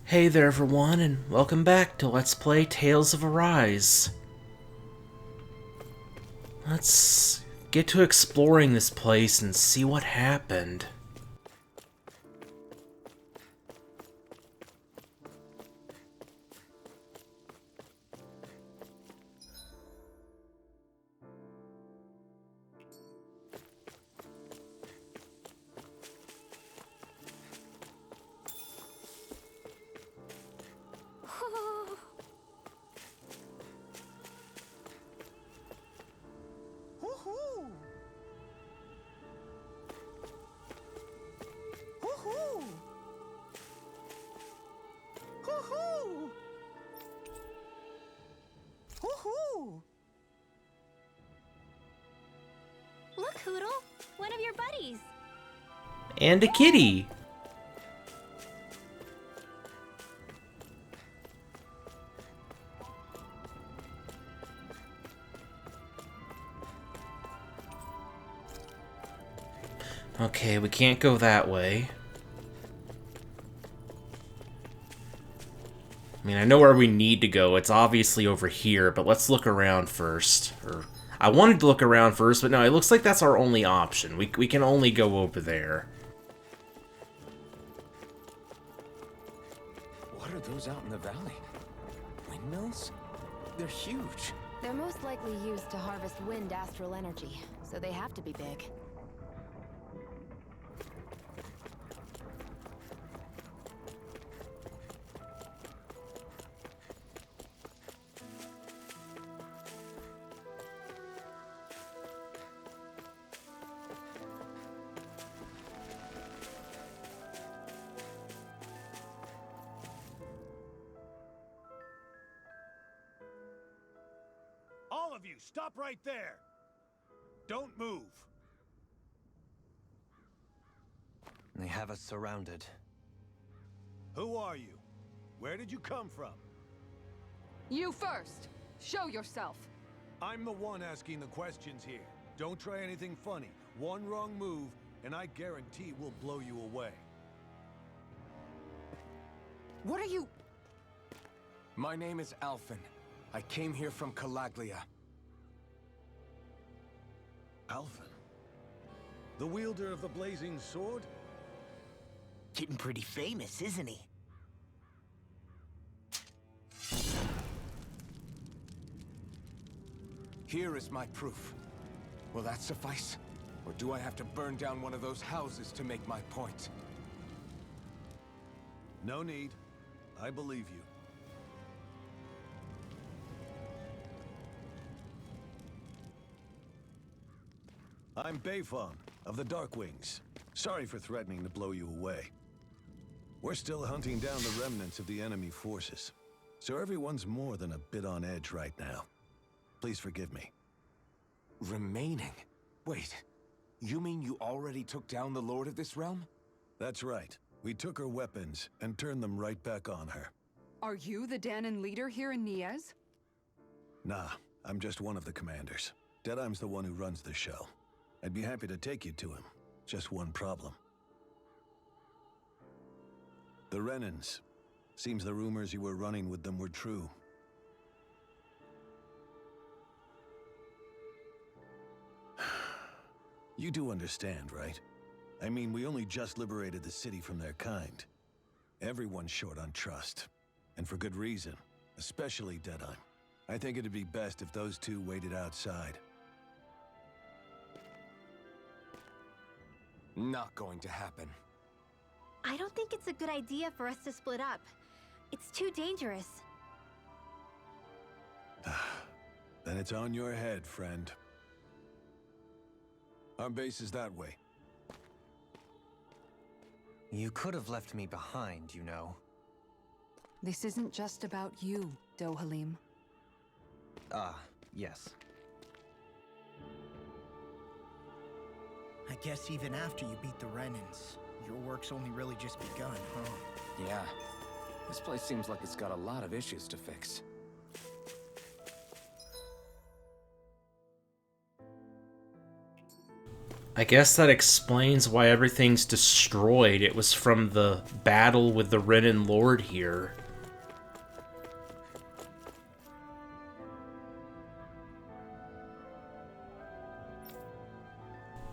Hey there everyone, and welcome back to Let's Play Tales of Arise. Let's get to exploring this place and see what happened. Look, Hoodle! One of your buddies! And a kitty! Okay, we can't go that way. I mean, I know where we need to go. It's obviously over here, but let's look around first. I wanted to look around first, but no, it looks like that's our only option. We can only go over there. What are those out in the valley? Windmills? They're huge. They're most likely used to harvest wind astral energy, so they have to be big. All of you, stop right there! Don't move! They have us surrounded. Who are you? Where did you come from? You first! Show yourself! I'm the one asking the questions here. Don't try anything funny. One wrong move, and I guarantee we'll blow you away. What are you... My name is Alphen. I came here from Calaglia. Alphen? The wielder of the blazing sword? Getting pretty famous, isn't he? Here is my proof. Will that suffice? Or do I have to burn down one of those houses to make my point? No need. I believe you. I'm Beifong, of the Darkwings. Sorry for threatening to blow you away. We're still hunting down the remnants of the enemy forces, so everyone's more than a bit on edge right now. Please forgive me. Remaining? Wait, you mean you already took down the Lord of this realm? That's right. We took her weapons and turned them right back on her. Are you the Danon leader here in Niez? Nah, I'm just one of the commanders. Deadeye's the one who runs the show. I'd be happy to take you to him. Just one problem. The Renans. Seems the rumors you were running with them were true. You do understand, right? I mean, we only just liberated the city from their kind. Everyone's short on trust. And for good reason. Especially Deadeye. I think it'd be best if those two waited outside. Not going to happen. I don't think it's a good idea for us to split up. It's too dangerous. Then it's on your head, friend. Our base is that way. You could have left me behind, you know. This isn't just about you, Dohalim. Ah, yes. I guess even after you beat the Renans, your work's only really just begun, huh? Yeah. This place seems like it's got a lot of issues to fix. I guess that explains why everything's destroyed. It was from the battle with the Renin Lord here.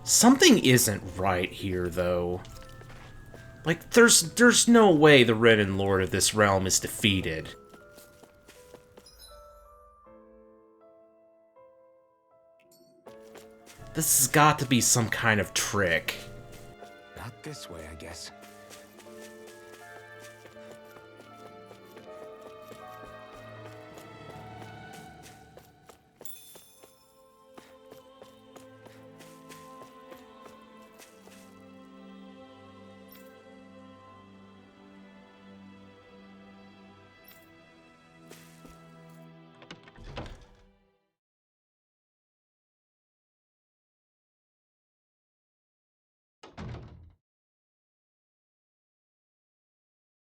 Something isn't right here, though. Like, there's no way the Renin Lord of this realm is defeated. This has got to be some kind of trick. Not this way, I guess.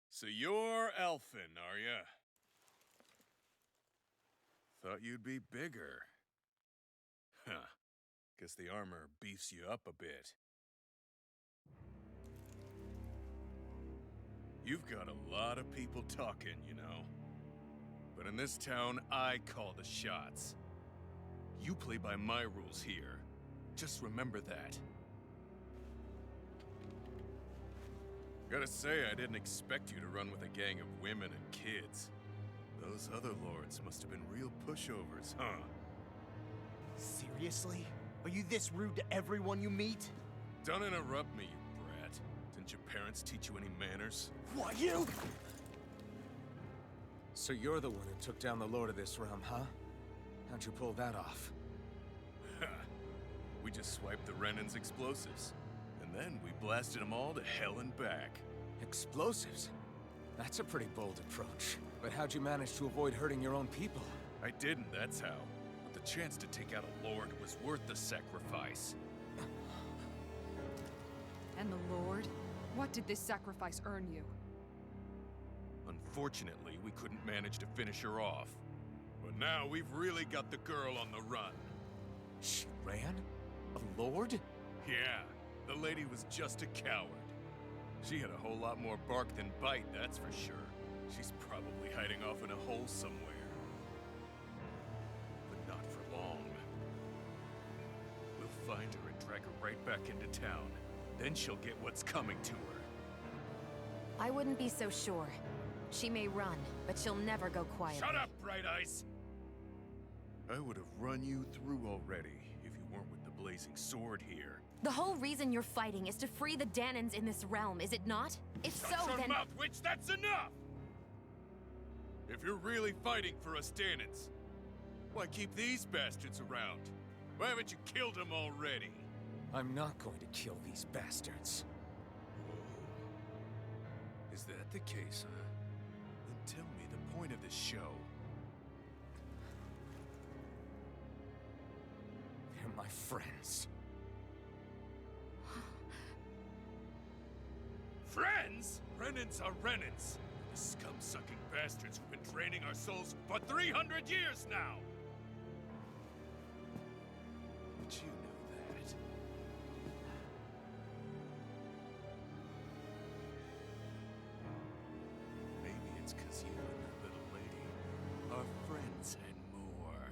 So you're elfin, are ya? Thought you'd be bigger. Huh. Guess the armor beefs you up a bit. You've got a lot of people talking, you know. But in this town, I call the shots. You play by my rules here. Just remember that. Gotta say, I didn't expect you to run with a gang of women and kids. Those other lords must have been real pushovers, huh? Seriously? Are you this rude to everyone you meet? Don't interrupt me, you brat. Didn't your parents teach you any manners? What, you? So you're the one who took down the Lord of this realm, huh? How'd you pull that off? We just swiped the Renin's explosives. And then we blasted them all to hell and back. Explosives? That's a pretty bold approach. But how'd you manage to avoid hurting your own people? I didn't, that's how. But the chance to take out a lord was worth the sacrifice. And the Lord? What did this sacrifice earn you? Unfortunately, we couldn't manage to finish her off. But now we've really got the girl on the run. She ran? A lord? Yeah, the lady was just a coward. She had a whole lot more bark than bite, that's for sure. She's probably hiding off in a hole somewhere. But not for long. We'll find her and drag her right back into town. Then she'll get what's coming to her. I wouldn't be so sure. She may run, but she'll never go quiet. Shut up, Bright Eyes! I would have run you through already if you weren't with the blazing sword here. The whole reason you're fighting is to free the Danans in this realm, is it not? If Shut so, your then... mouth, witch! That's enough! If you're really fighting for us Danans, why keep these bastards around? Why haven't you killed them already? I'm not going to kill these bastards. Is that the case, huh? Then tell me the point of this show. They're my friends. Friends? Renans are Renans. The scum-sucking bastards who've been draining our souls for 300 years now! But you know that. Maybe it's 'cause you and that little lady are friends and more.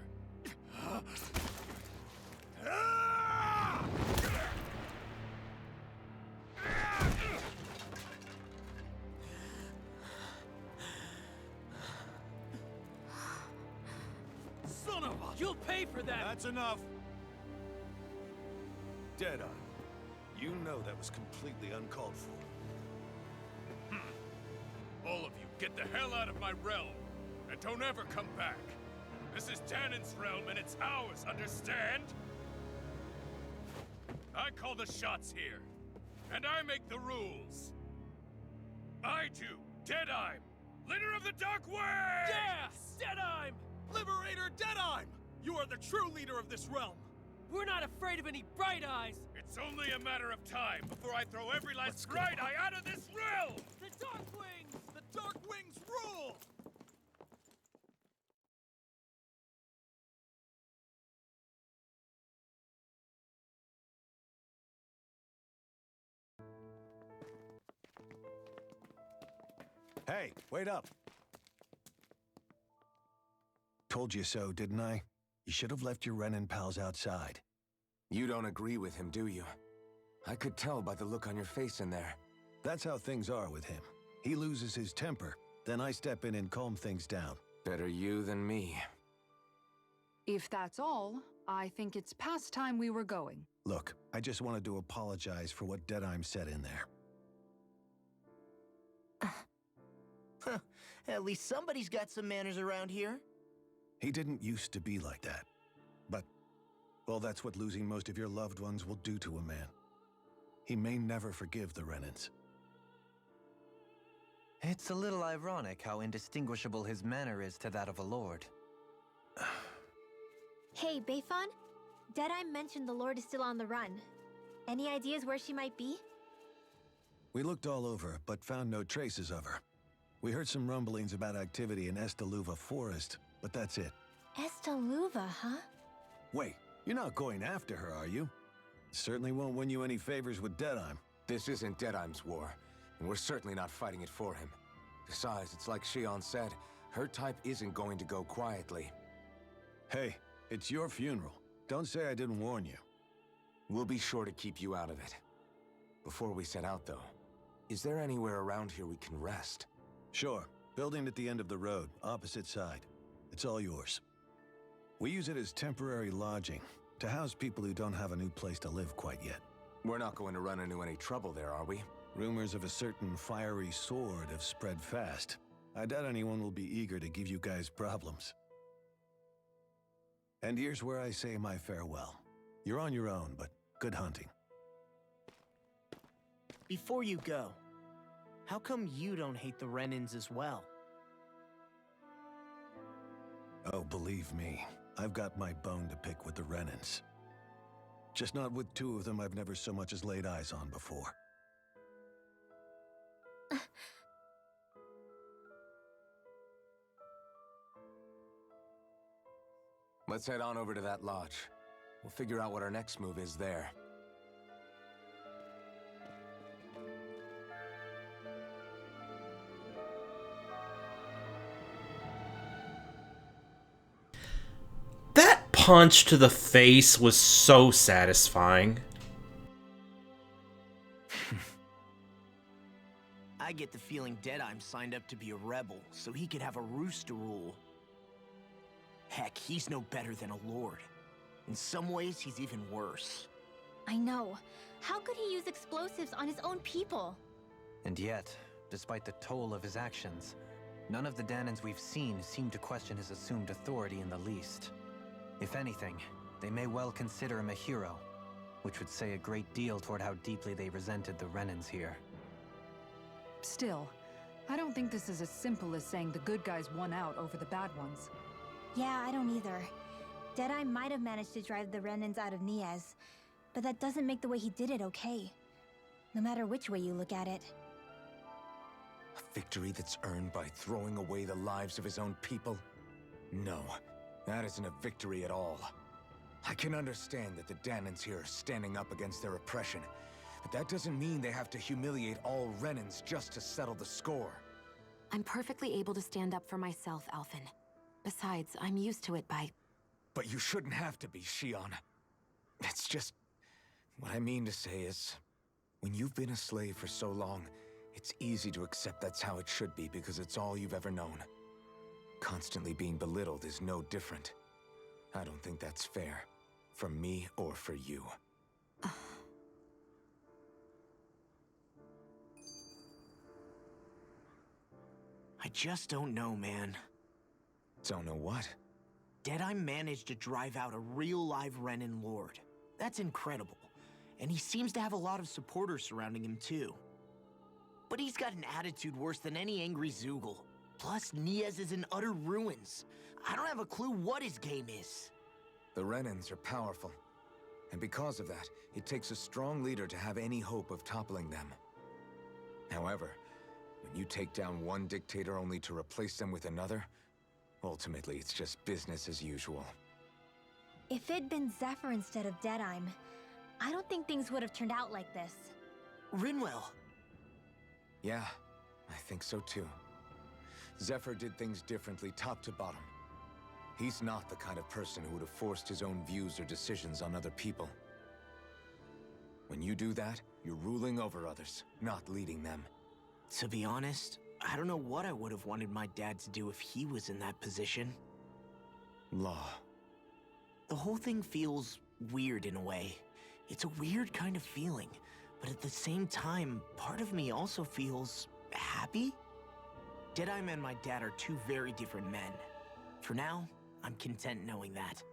Son of a... You'll pay for that! That's enough! Deadeye, you know that was completely uncalled for. All of you, get the hell out of my realm! And don't ever come back! This is Danan's realm and it's ours, understand? I call the shots here. And I make the rules. I do, Deadeye, leader of the Dark Wings! Yeah! Deadime! Liberator Deadime! You are the true leader of this realm! We're not afraid of any Bright Eyes! It's only a matter of time before I throw every last Bright Eye out of this realm! The Dark Wings! The Dark Wings rule! Hey, wait up! Told you so, didn't I? You should have left your Renin pals outside. You don't agree with him, do you? I could tell by the look on your face in there. That's how things are with him. He loses his temper, then I step in and calm things down. Better you than me. If that's all, I think it's past time we were going. Look, I just wanted to apologize for what Deadheim said in there. At least somebody's got some manners around here. He didn't used to be like that. But, well, that's what losing most of your loved ones will do to a man. He may never forgive the Renins. It's a little ironic how indistinguishable his manner is to that of a lord. Hey, Beifan? Deadeye mentioned the Lord is still on the run. Any ideas where she might be? We looked all over, but found no traces of her. We heard some rumblings about activity in Estaluva Forest, but that's it. Estaluva, huh? Wait, you're not going after her, are you? Certainly won't win you any favors with Deadheim. This isn't Deadheim's war, and we're certainly not fighting it for him. Besides, it's like Shion said, her type isn't going to go quietly. Hey, it's your funeral. Don't say I didn't warn you. We'll be sure to keep you out of it. Before we set out, though, is there anywhere around here we can rest? Sure. Building at the end of the road, opposite side. It's all yours. We use it as temporary lodging, to house people who don't have a new place to live quite yet. We're not going to run into any trouble there, are we? Rumors of a certain fiery sword have spread fast. I doubt anyone will be eager to give you guys problems. And here's where I say my farewell. You're on your own, but good hunting. Before you go, how come you don't hate the Renins as well? Oh, believe me, I've got my bone to pick with the Renins. Just not with two of them I've never so much as laid eyes on before. Let's head on over to that lodge. We'll figure out what our next move is there. That punch to the face was so satisfying. I get the feeling Deadheim signed up to be a rebel so he could have a roost to rule. Heck, he's no better than a lord. In some ways, he's even worse. I know. How could he use explosives on his own people? And yet, despite the toll of his actions, none of the Danans we've seen seem to question his assumed authority in the least. If anything, they may well consider him a hero, which would say a great deal toward how deeply they resented the Renins here. Still, I don't think this is as simple as saying the good guys won out over the bad ones. Yeah, I don't either. Deadeye might have managed to drive the Renins out of Niez, but that doesn't make the way he did it okay. No matter which way you look at it. A victory that's earned by throwing away the lives of his own people? No, that isn't a victory at all. I can understand that the Danans here are standing up against their oppression, but that doesn't mean they have to humiliate all Renins just to settle the score. I'm perfectly able to stand up for myself, Alphen. Besides, I'm used to it by... But you shouldn't have to be, Shion. It's just... What I mean to say is... When you've been a slave for so long, it's easy to accept that's how it should be because it's all you've ever known. Constantly being belittled is no different. I don't think that's fair. For me or for you. I just don't know, man. Don't know what? Deadeye managed to drive out a real live Renin lord. That's incredible. And he seems to have a lot of supporters surrounding him too. But he's got an attitude worse than any angry Zoogle. Plus, Niez is in utter ruins. I don't have a clue what his game is. The Renins are powerful. And because of that, it takes a strong leader to have any hope of toppling them. However, when you take down one dictator only to replace them with another, ultimately it's just business as usual. If it'd been Zephyr instead of Deadeye, I don't think things would have turned out like this. Rinwell. Yeah, I think so too. Zephyr did things differently top to bottom. He's not the kind of person who would have forced his own views or decisions on other people. When you do that, you're ruling over others, not leading them. To be honest, I don't know what I would have wanted my dad to do if he was in that position. Law. The whole thing feels weird in a way. It's a weird kind of feeling, but at the same time, part of me also feels happy. Deadeye and my dad are two very different men. For now, I'm content knowing that.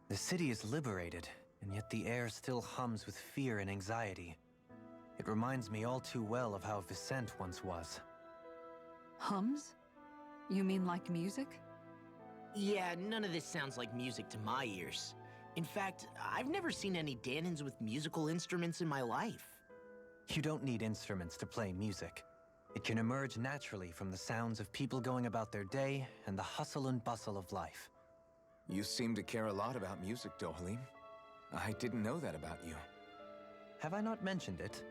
The city is liberated, and yet the air still hums with fear and anxiety. It reminds me all too well of how Vicente once was. Hums? You mean like music? Yeah, none of this sounds like music to my ears. In fact, I've never seen any Danans with musical instruments in my life. You don't need instruments to play music. It can emerge naturally from the sounds of people going about their day and the hustle and bustle of life. You seem to care a lot about music, Dohalim. I didn't know that about you. Have I not mentioned it?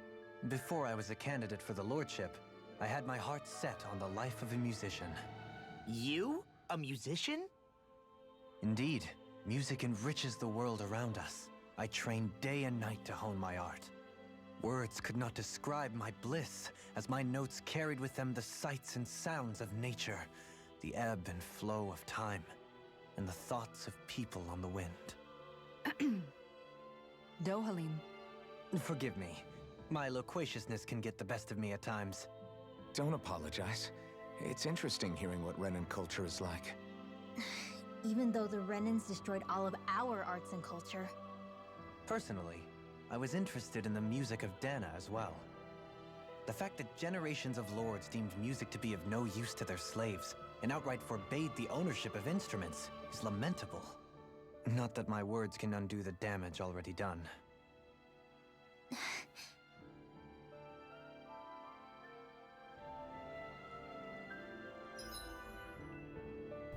Before I was a candidate for the lordship, I had my heart set on the life of a musician. You? A musician? Indeed, music enriches the world around us. I trained day and night to hone my art. Words could not describe my bliss, as my notes carried with them the sights and sounds of nature, the ebb and flow of time, and the thoughts of people on the wind. Dohalim. Forgive me. My loquaciousness can get the best of me at times. Don't apologize. It's interesting hearing what Renan culture is like. Even though the Renans destroyed all of our arts and culture. Personally, I was interested in the music of Dana as well. The fact that generations of lords deemed music to be of no use to their slaves and outright forbade the ownership of instruments is lamentable. Not that my words can undo the damage already done.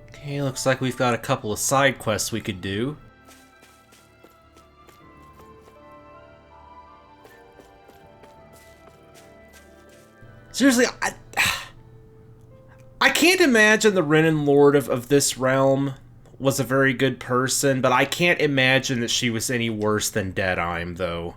Okay, looks like we've got a couple of side quests we could do. Seriously, I can't imagine the Renan Lord of this realm was a very good person, but I can't imagine that she was any worse than Deadeye, though.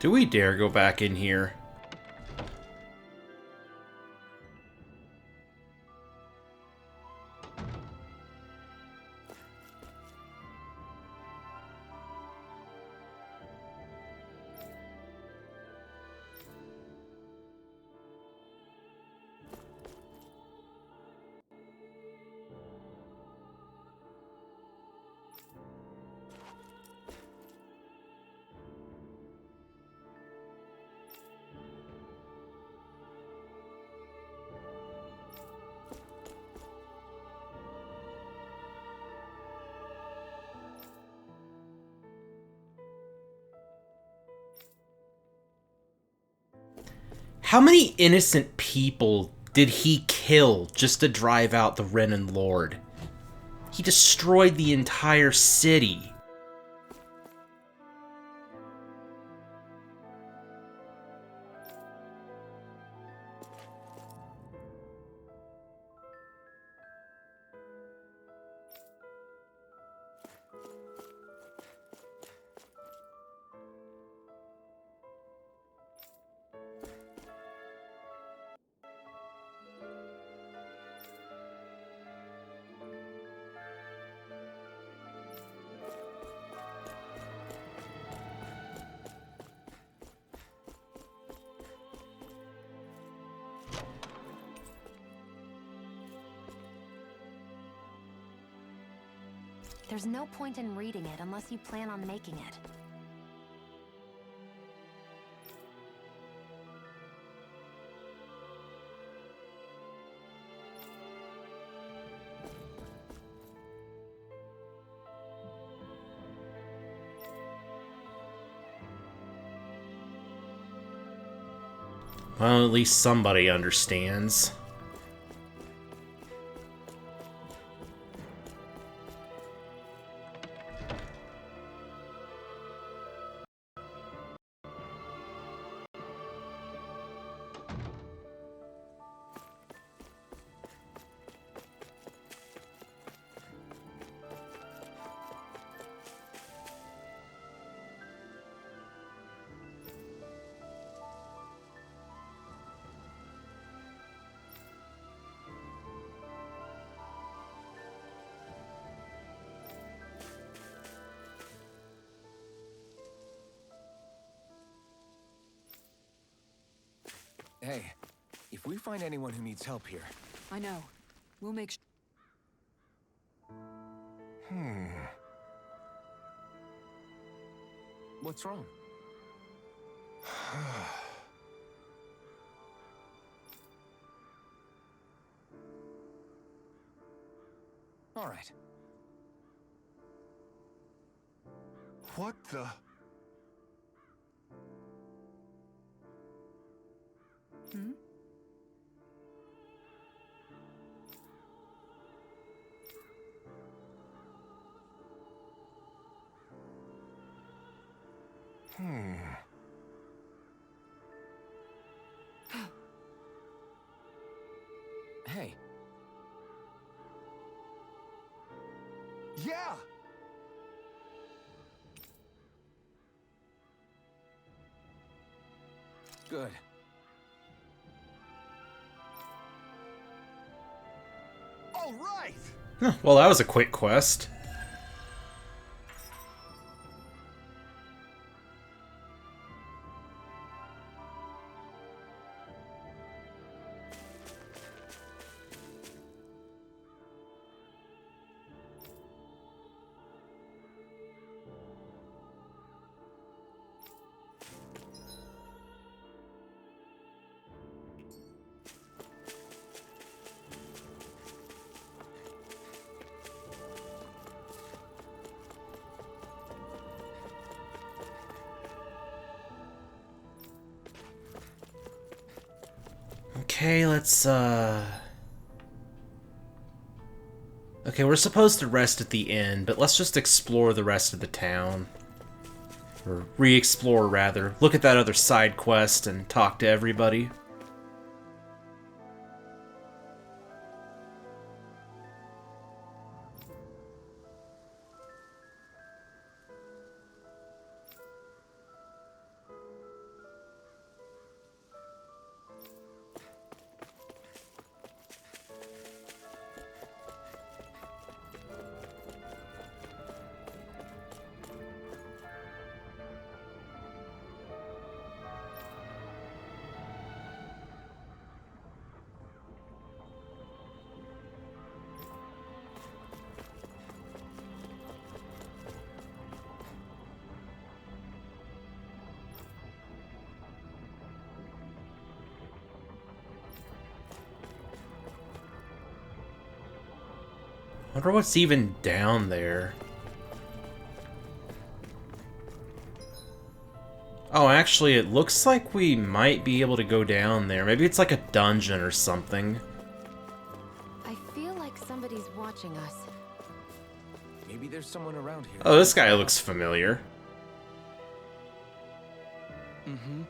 Do we dare go back in here? How many innocent people did he kill just to drive out the Renan Lord? He destroyed the entire city. There's no point in reading it unless you plan on making it. Well, at least somebody understands. Hey, if we find anyone who needs help here... I know. We'll make What's wrong? All right. What the? Hmm? Hey. Yeah! Good. All right! Huh, well, that was a quick quest. Okay, let's, Okay, we're supposed to rest at the inn, but let's just explore the rest of the town. Or re-explore, rather. Look at that other side quest and talk to everybody. Wonder what's even down there. Oh, actually, it looks like we might be able to go down there. Maybe it's like a dungeon or something. I feel like somebody's watching us. Maybe there's someone around here. Oh, this guy looks familiar. Mm-hmm.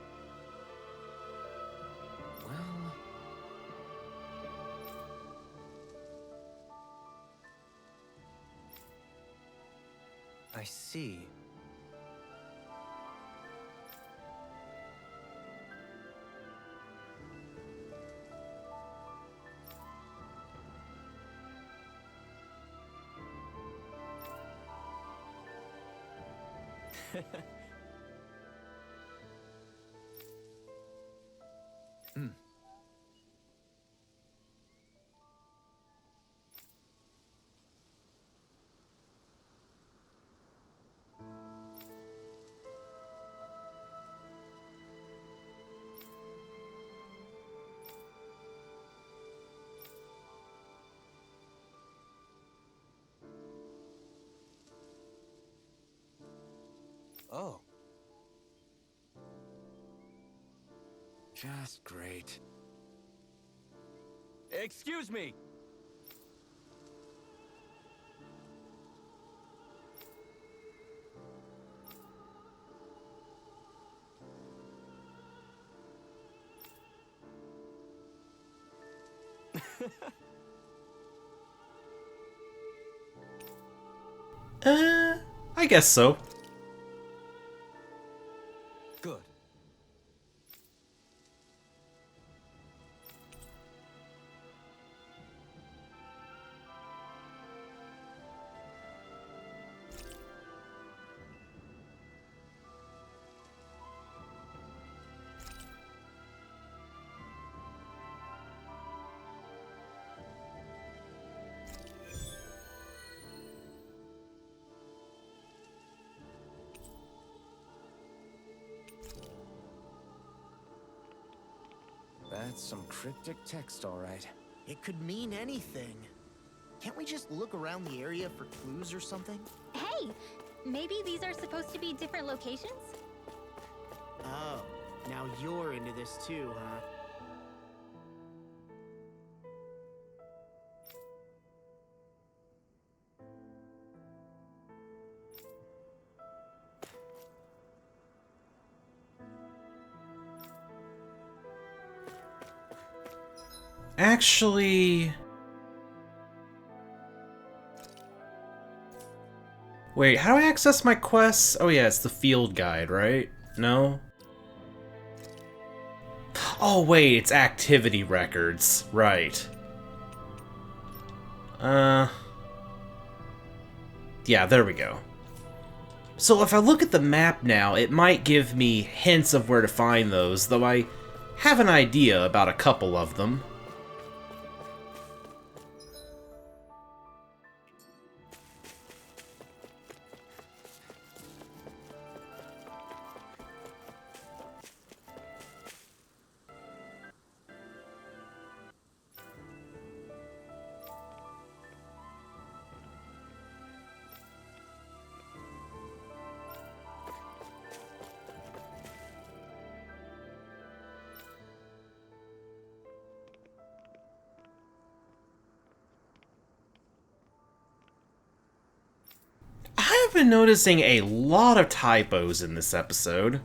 Well... I see. Just great. Excuse me! I guess so. Good. That's some cryptic text, all right. It could mean anything. Can't we just look around the area for clues or something? Hey, maybe these are supposed to be different locations? Oh, now you're into this too, huh? Actually... Wait, how do I access my quests? Oh yeah, it's the field guide, right? No? Oh wait, it's activity records. Right. Yeah, there we go. So if I look at the map now, it might give me hints of where to find those, though I have an idea about a couple of them. I've been noticing a lot of typos in this episode.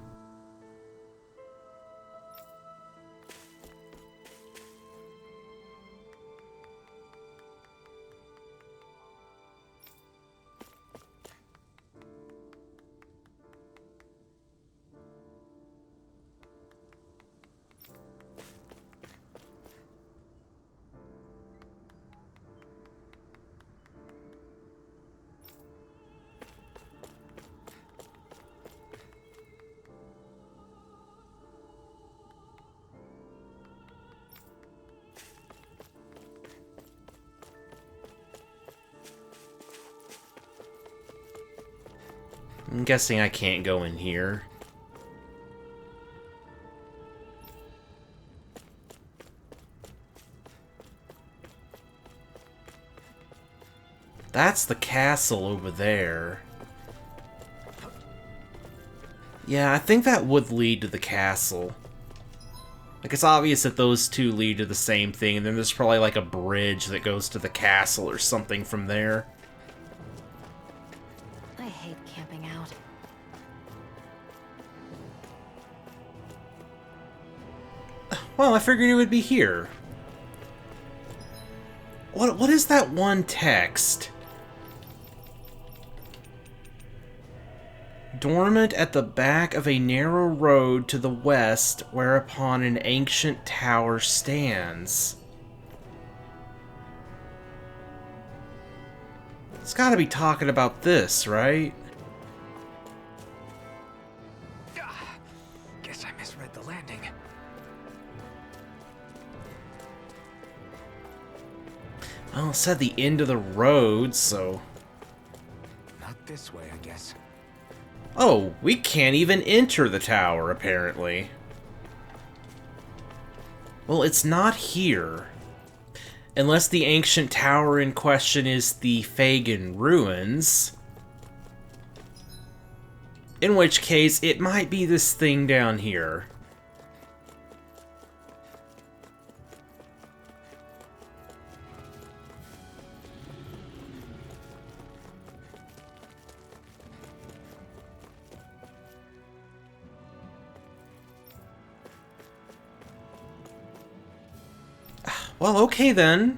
I'm guessing I can't go in here. That's the castle over there. Yeah, I think that would lead to the castle. Like, it's obvious that those two lead to the same thing, and then there's probably like a bridge that goes to the castle or something from there. I hate camping out. Well, I figured it would be here. What is that one text? Dormant at the back of a narrow road to the west, whereupon an ancient tower stands. It's gotta be talking about this, right? Guess I misread the landing. Well, it said the end of the road, so... Not this way, I guess. Oh, we can't even enter the tower, apparently. Well, it's not here. Unless the ancient tower in question is the Fagin Ruins. In which case, it might be this thing down here. Well, okay then.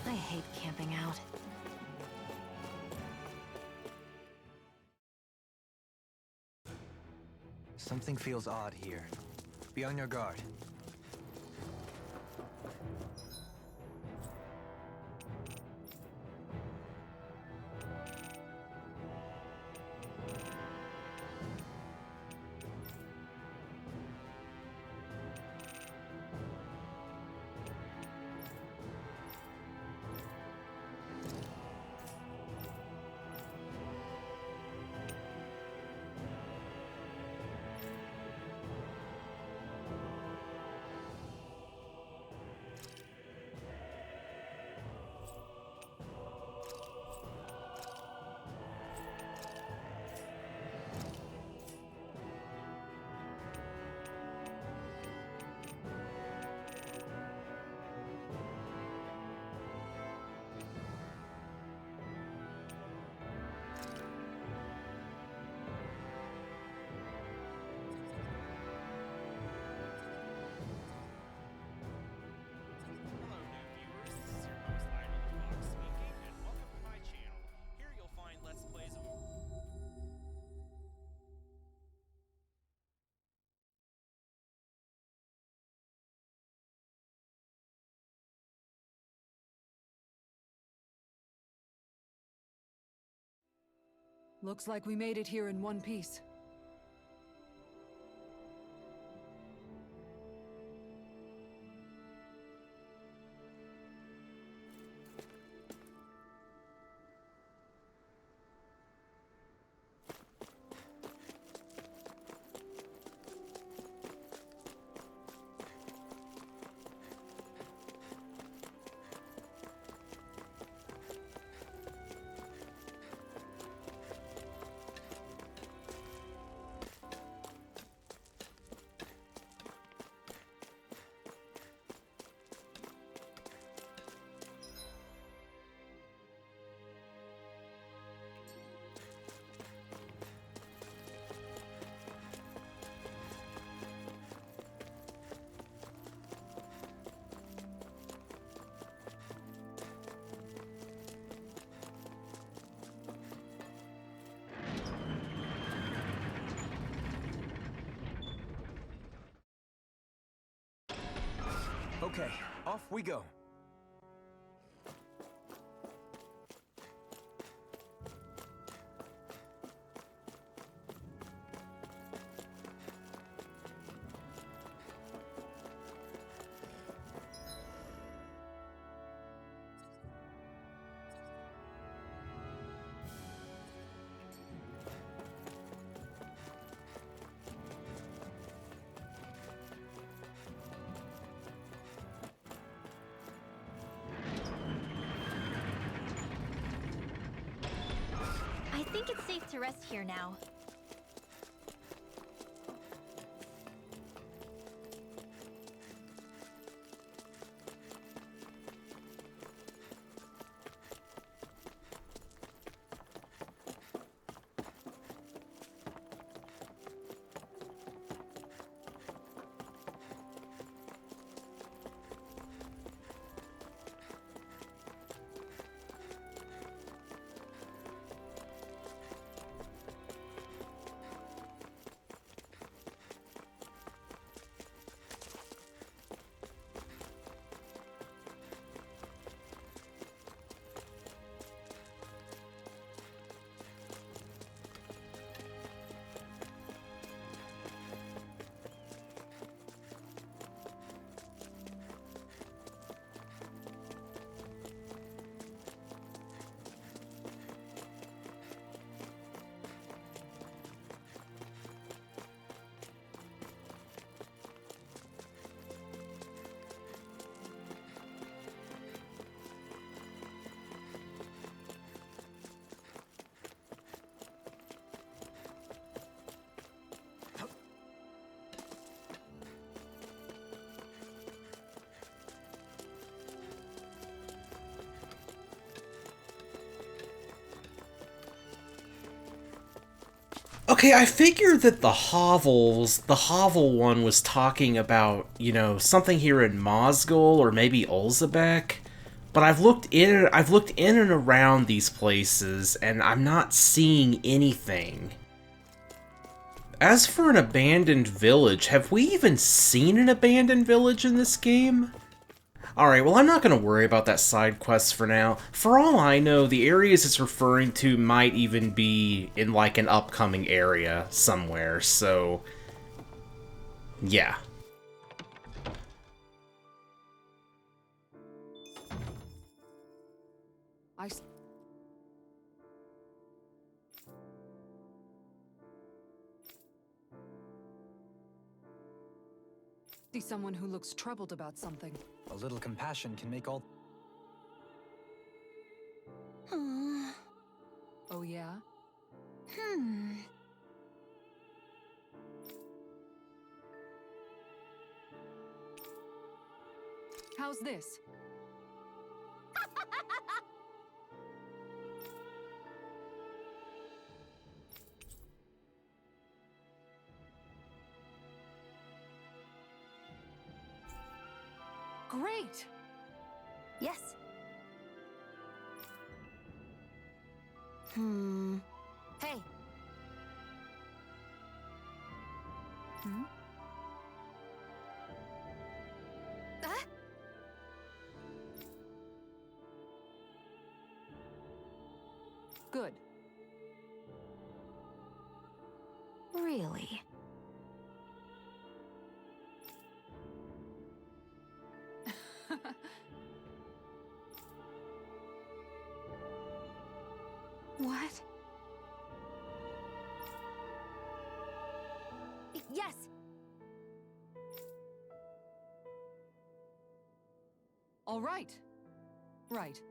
I hate camping out. Something feels odd here. Be on your guard. Hello, new viewers. This is your host, Iido speaking, and welcome to my channel. Here you'll find Let's Plays of... Looks like we made it here in one piece. Okay, off we go. I think it's safe to rest here now. Okay, I figured that the hovel one was talking about, something here in Mosgul or maybe Ulzebek, but I've looked in and around these places and I'm not seeing anything. As for an abandoned village, have we even seen an abandoned village in this game? Alright, well I'm not going to worry about that side quest for now. For all I know, the areas it's referring to might even be in like an upcoming area somewhere, so... yeah. I see someone who looks troubled about something. A little compassion can make all... Oh yeah? How's this? Great! Yes. Hey. Good. Really? What? Yes! All right. Right.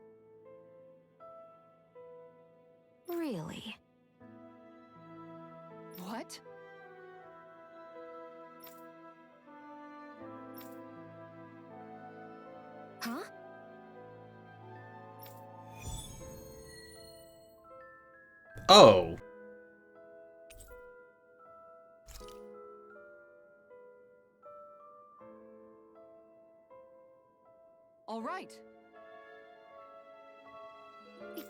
Really? What? Huh? Oh. All right.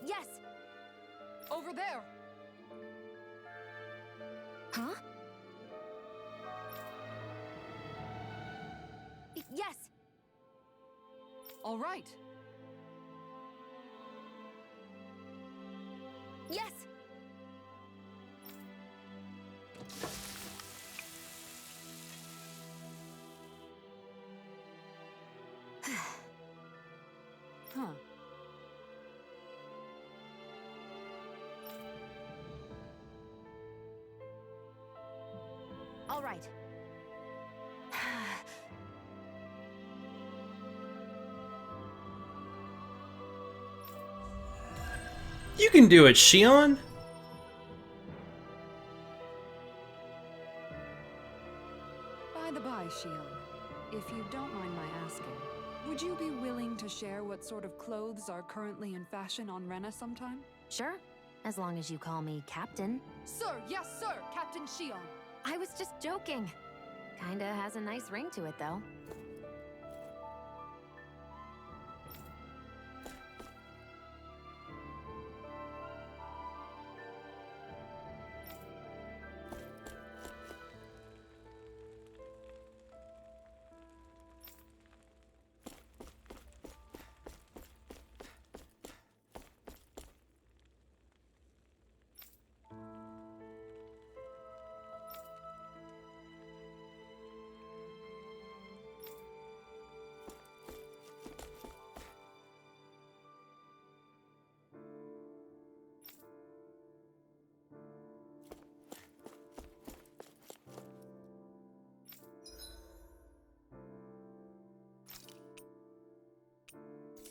Yes! Over there. Huh? Yes! All right. Yes! Huh. All right. You can do it, Shion! By the by, Shion, if you don't mind my asking, would you be willing to share what sort of clothes are currently in fashion on Rena sometime? Sure. As long as you call me Captain. Sir, yes, sir, Captain Shion. I was just joking. Kinda has a nice ring to it, though.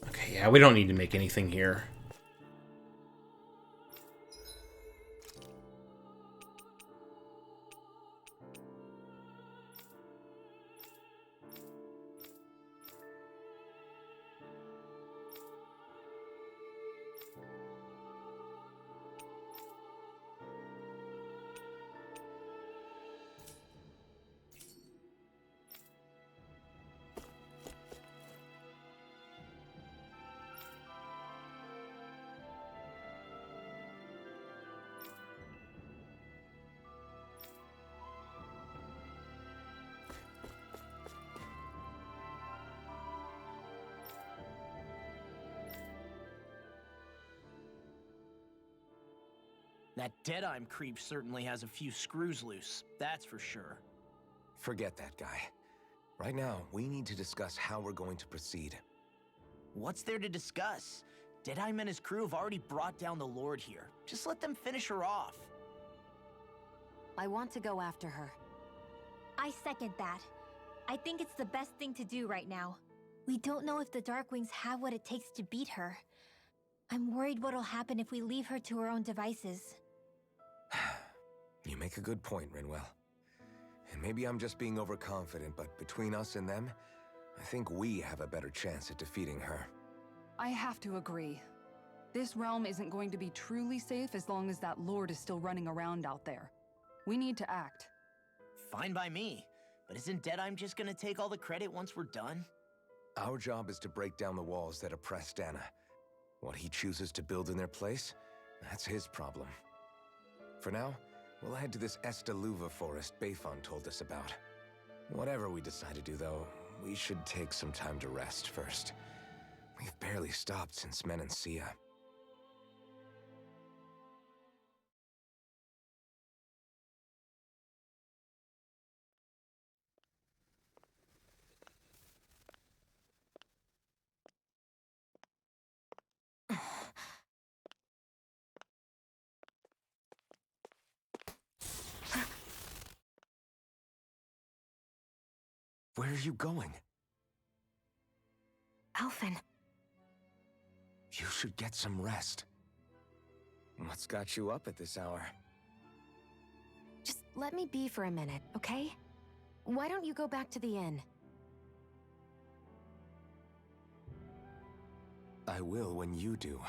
Okay, yeah, we don't need to make anything here. That Deadeye creep certainly has a few screws loose, that's for sure. Forget that guy. Right now, we need to discuss how we're going to proceed. What's there to discuss? Deadeye and his crew have already brought down the Lord here. Just let them finish her off. I want to go after her. I second that. I think it's the best thing to do right now. We don't know if the Darkwings have what it takes to beat her. I'm worried what'll happen if we leave her to her own devices. You make a good point, Rinwell. And maybe I'm just being overconfident, but between us and them, I think we have a better chance at defeating her. I have to agree. This realm isn't going to be truly safe as long as that Lord is still running around out there. We need to act. Fine by me. But isn't Deadeye just gonna take all the credit once we're done? Our job is to break down the walls that oppress Dana. What he chooses to build in their place, that's his problem. For now, we'll head to this Estaluva forest Bayfon told us about. Whatever we decide to do, though, we should take some time to rest first. We've barely stopped since Menancia. Where are you going? Alphen. You should get some rest. What's got you up at this hour? Just let me be for a minute, okay? Why don't you go back to the inn? I will when you do.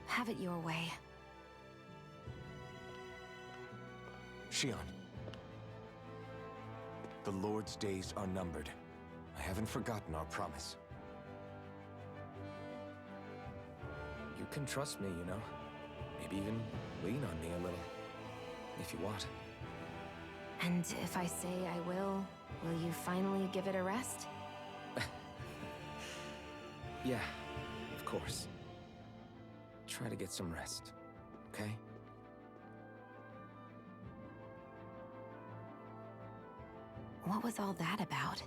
Have it your way. Shion. The Lord's days are numbered. I haven't forgotten our promise. You can trust me, you know. Maybe even lean on me a little. If you want. And if I say I will you finally give it a rest? Yeah, of course. Try to get some rest, okay? What was all that about?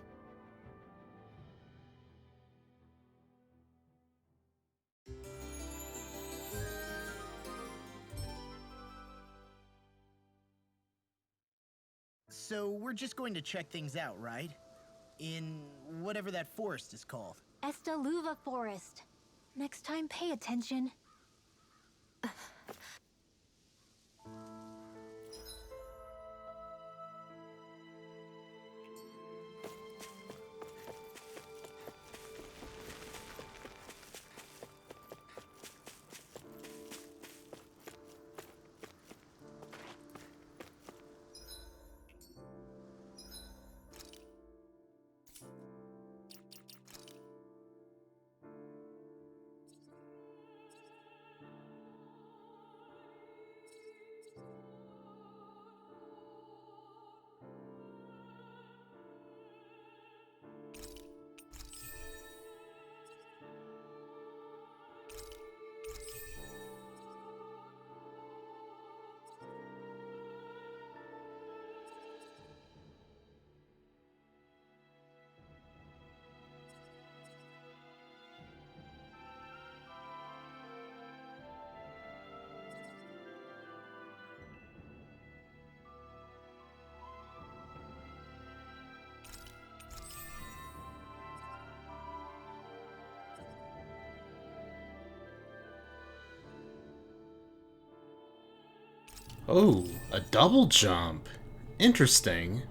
So we're just going to check things out, right? In whatever that forest is called. Estaluva Forest. Next time, pay attention. Oh, a double jump. Interesting.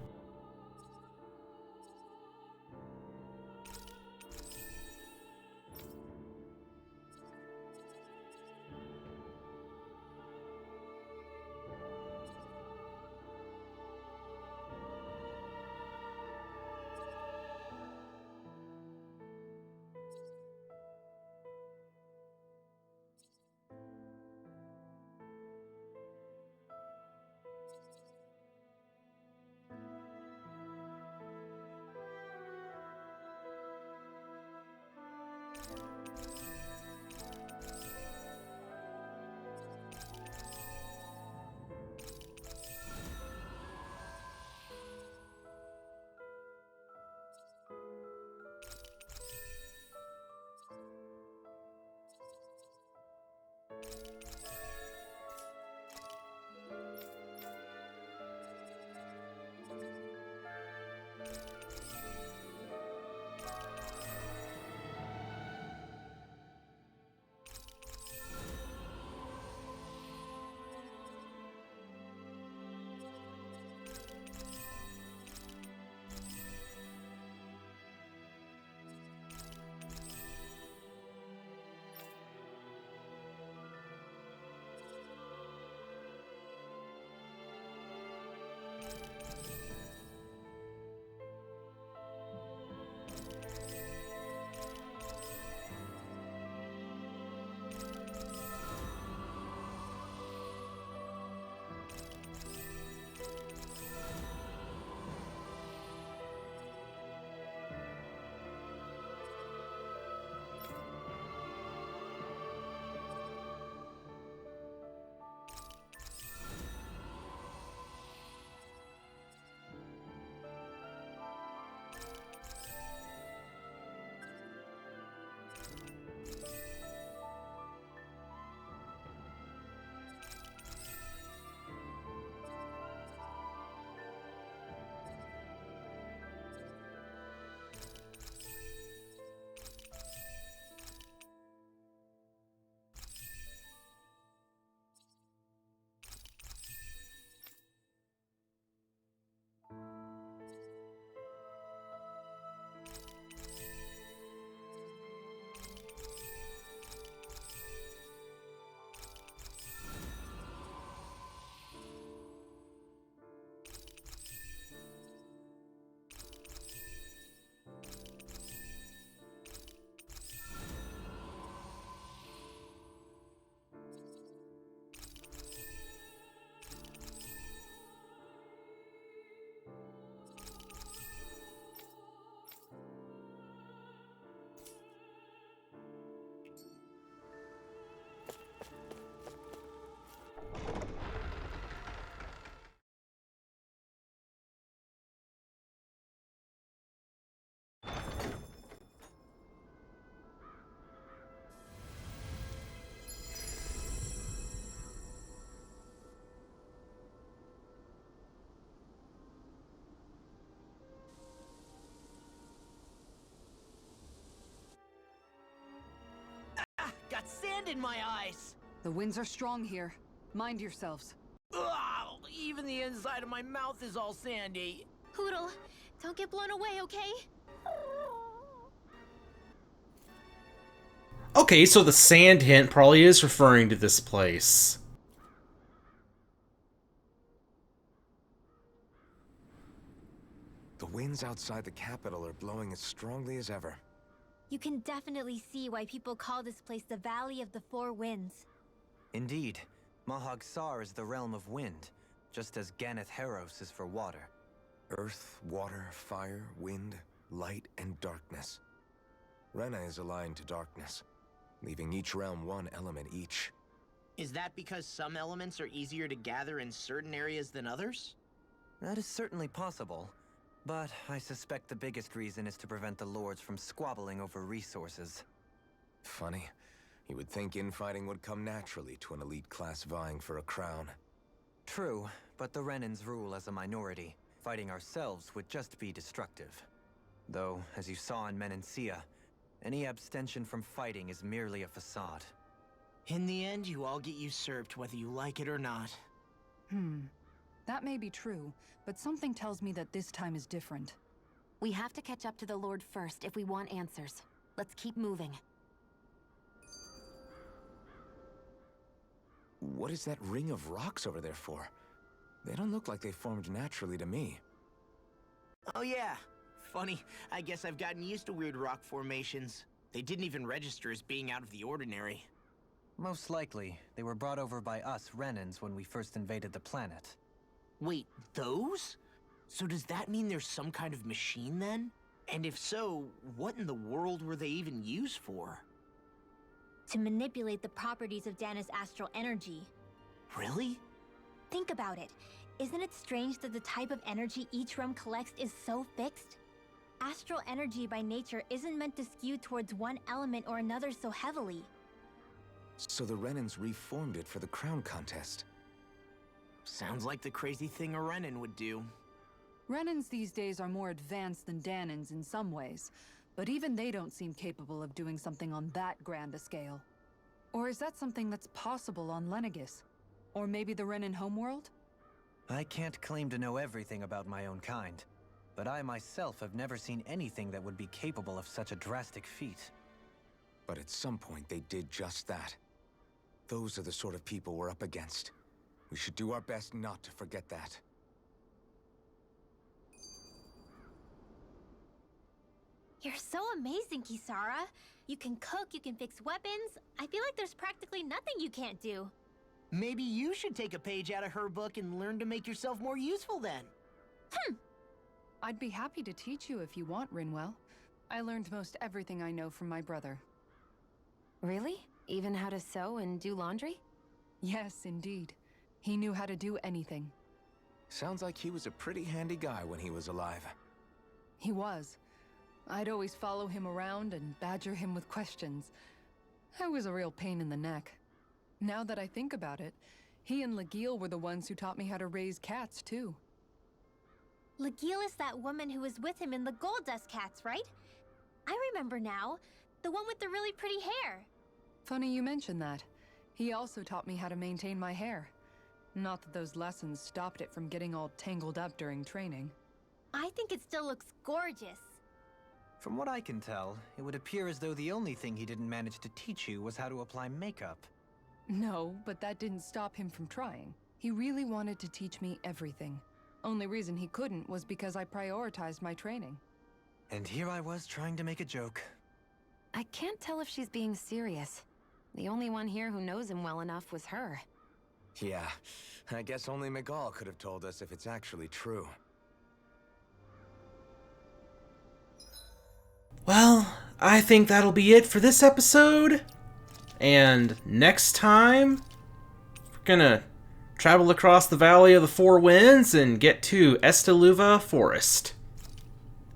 Got sand in my eyes! The winds are strong here. Mind yourselves. Ugh, even the inside of my mouth is all sandy. Poodle, don't get blown away, okay? Okay, so the sand hint probably is referring to this place. The winds outside the capital are blowing as strongly as ever. You can definitely see why people call this place the Valley of the Four Winds. Indeed, Mahag Sar is the realm of wind, just as Ganeth Heros is for water. Earth, water, fire, wind, light, and darkness. Rena is aligned to darkness, leaving each realm one element each. Is that because some elements are easier to gather in certain areas than others? That is certainly possible, but I suspect the biggest reason is to prevent the lords from squabbling over resources. Funny. You would think infighting would come naturally to an elite class vying for a crown. True, but the Renans rule as a minority. Fighting ourselves would just be destructive. Though, as you saw in Menancia, any abstention from fighting is merely a facade. In the end, you all get usurped whether you like it or not. That may be true, but something tells me that this time is different. We have to catch up to the Lord first if we want answers. Let's keep moving. What is that ring of rocks over there for? They don't look like they formed naturally to me. Oh yeah. Funny, I guess I've gotten used to weird rock formations. They didn't even register as being out of the ordinary. Most likely, they were brought over by us Renans when we first invaded the planet. Wait, those? So does that mean there's some kind of machine then? And if so, what in the world were they even used for? To manipulate the properties of Dana's astral energy. Really? Think about it. Isn't it strange that the type of energy each realm collects is so fixed? Astral energy by nature isn't meant to skew towards one element or another so heavily. So the Renans reformed it for the crown contest. Sounds like the crazy thing a Renan would do. Renans these days are more advanced than Danans in some ways, but even they don't seem capable of doing something on that grand a scale. Or is that something that's possible on Lenegis? Or maybe the Renan homeworld? I can't claim to know everything about my own kind, but I myself have never seen anything that would be capable of such a drastic feat. But at some point they did just that. Those are the sort of people we're up against. We should do our best not to forget that. You're so amazing, Kisara. You can cook, you can fix weapons. I feel like there's practically nothing you can't do. Maybe you should take a page out of her book and learn to make yourself more useful then. I'd be happy to teach you if you want, Rinwell. I learned most everything I know from my brother. Really? Even how to sew and do laundry? Yes, indeed. He knew how to do anything. Sounds like he was a pretty handy guy when he was alive. He was. I'd always follow him around and badger him with questions. I was a real pain in the neck. Now that I think about it, he and Legil were the ones who taught me how to raise cats, too. Legil is that woman who was with him in the Gold Dust Cats, right? I remember now. The one with the really pretty hair. Funny you mention that. He also taught me how to maintain my hair. Not that those lessons stopped it from getting all tangled up during training. I think it still looks gorgeous. From what I can tell, it would appear as though the only thing he didn't manage to teach you was how to apply makeup. No, but that didn't stop him from trying. He really wanted to teach me everything. Only reason he couldn't was because I prioritized my training. And here I was trying to make a joke. I can't tell if she's being serious. The only one here who knows him well enough was her. Yeah, I guess only Miguel could have told us if it's actually true. Well, I think that'll be it for this episode. And next time, we're gonna travel across the Valley of the Four Winds and get to Estaluva Forest.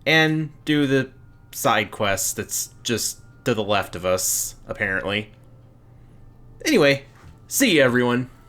And do the side quest that's just to the left of us, apparently. Anyway, see you everyone.